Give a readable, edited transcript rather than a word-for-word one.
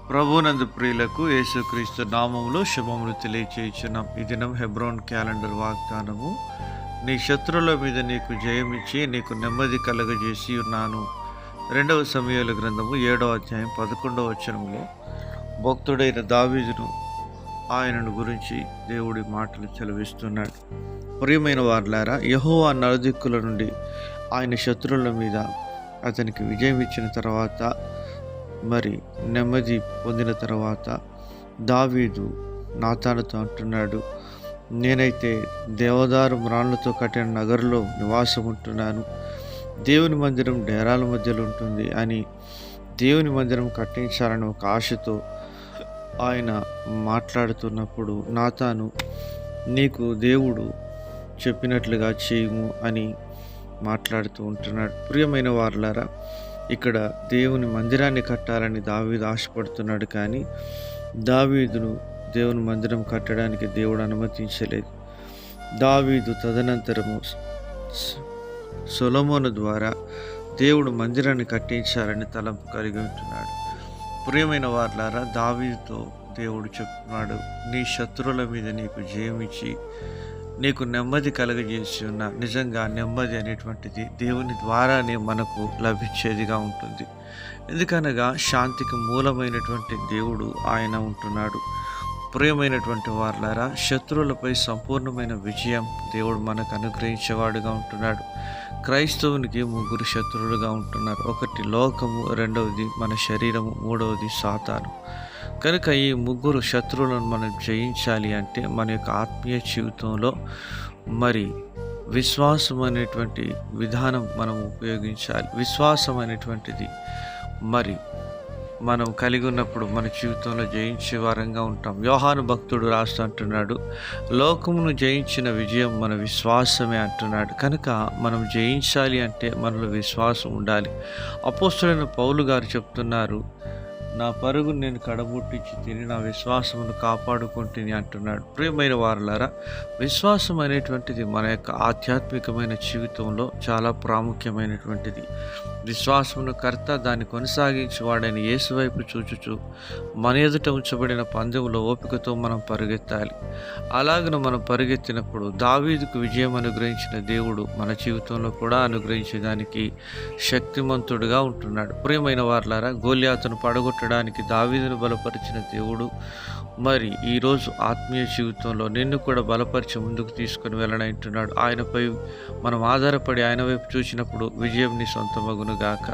ప్రభునందు ప్రియులకు యేసుక్రీస్తు నామములో శుభములు తెలియచేయుచున్నాం. ఈ దినం హెబ్రోన్ క్యాలెండర్ వాగ్దానము, నీ శత్రువుల మీద నీకు జయమిచ్చి నీకు నెమ్మది కలగజేసి ఉన్నాను. 2 సమూయేలు గ్రంథము 7వ అధ్యాయం 11వ వచనంలో భక్తుడైన దావీదును ఆయనను గురించి దేవుడి మాటలు చెలవిస్తున్నాడు. ప్రియమైన వారలారా, యెహోవా నలుదిక్కుల నుండి ఆయన శత్రువుల మీద అతనికి విజయం ఇచ్చిన తర్వాత, మరి నెమ్మది పొందిన తర్వాత దావీదు నాతానుతో అంటున్నాడు, నేనైతే దేవదారు మ్రాణులతో కట్టిన నగరులో నివాసం ఉంటున్నాను, దేవుని మందిరం డేరాల మధ్యలో ఉంటుంది అని దేవుని మందిరం కట్టించాలని ఒక ఆశతో ఆయన మాట్లాడుతున్నప్పుడు నాతాను, నీకు దేవుడు చెప్పినట్లుగా చేయము అని మాట్లాడుతూ ఉంటున్నాడు. ప్రియమైన వారలారా, ఇక్కడ దేవుని మందిరాన్ని కట్టాలని దావీదు ఆశపడుతున్నాడు, కానీ దావీదును దేవుని మందిరం కట్టడానికి దేవుడు అనుమతించలేదు. దావీదు తదనంతరము సొలొమోను ద్వారా దేవుడు మందిరాన్ని కట్టించాలని తలంపు కలిగి ఉంటున్నాడు. ప్రియమైన వారలారా, దావీదుతో దేవుడు చెప్తున్నాడు, నీ శత్రువుల మీద నీకు జయమిచ్చి నీకు నెమ్మది కలగజేసి ఉన్న. నిజంగా నెమ్మది అనేటువంటిది దేవుని ద్వారానే మనకు లభించేదిగా ఉంటుంది. ఎందుకనగా శాంతికి మూలమైనటువంటి దేవుడు ఆయన ఉంటున్నాడు. ప్రియమైనటువంటి వారలారా, శత్రువులపై సంపూర్ణమైన విజయం దేవుడు మనకు అనుగ్రహించేవాడుగా ఉంటున్నాడు. క్రైస్తవునికి 3 శత్రువులుగా ఉంటున్నారు. 1 లోకము, 2వది మన శరీరము, 3వది సాతాను. కనుక ఈ 3 శత్రువులను మనం జయించాలి అంటే మన యొక్క ఆత్మీయ జీవితంలో మరి విశ్వాసం అనేటువంటి విధానం మనం ఉపయోగించాలి. విశ్వాసం అనేటువంటిది మరి మనం కలిగి ఉన్నప్పుడు మన జీవితంలో జయించే వారంగా ఉంటాం. యోహాను భక్తుడు రాస్తూ అంటున్నాడు, లోకమును జయించిన విజయం మన విశ్వాసమే అంటున్నాడు. కనుక మనం జయించాలి అంటే మనలో విశ్వాసం ఉండాలి. అపోస్తలుడైన పౌలు గారు చెప్తున్నారు, నా పరుగును నేను కడముట్టించి తిని నా విశ్వాసమును కాపాడుకుంటుని అంటున్నాడు. ప్రియమైన వారలారా, విశ్వాసం అనేటువంటిది మన యొక్క ఆధ్యాత్మికమైన జీవితంలో చాలా ప్రాముఖ్యమైనటువంటిది. విశ్వాసమును కర్త, దాన్ని కొనసాగించేవాడని యేసు వైపు చూచుచు మన ఎదుట ఉంచబడిన పందెంలో ఓపికతో మనం పరిగెత్తాలి. అలాగను మనం పరిగెత్తినప్పుడు దావీదుకు విజయం అనుగ్రహించిన దేవుడు మన జీవితంలో కూడా అనుగ్రహించడానికి శక్తిమంతుడుగా ఉంటున్నాడు. ప్రియమైన వారలారా, గోలియాతును పడగొట్టడానికి దావీదును బలపరిచిన దేవుడు మరి ఈరోజు ఆత్మీయ జీవితంలో నిన్ను కూడా బలపరిచి ముందుకు తీసుకుని వెళ్ళనంటున్నాడు. ఆయనపై మనం ఆధారపడి ఆయన వైపు చూసినప్పుడు విజయం నీ సొంతమగును గాక.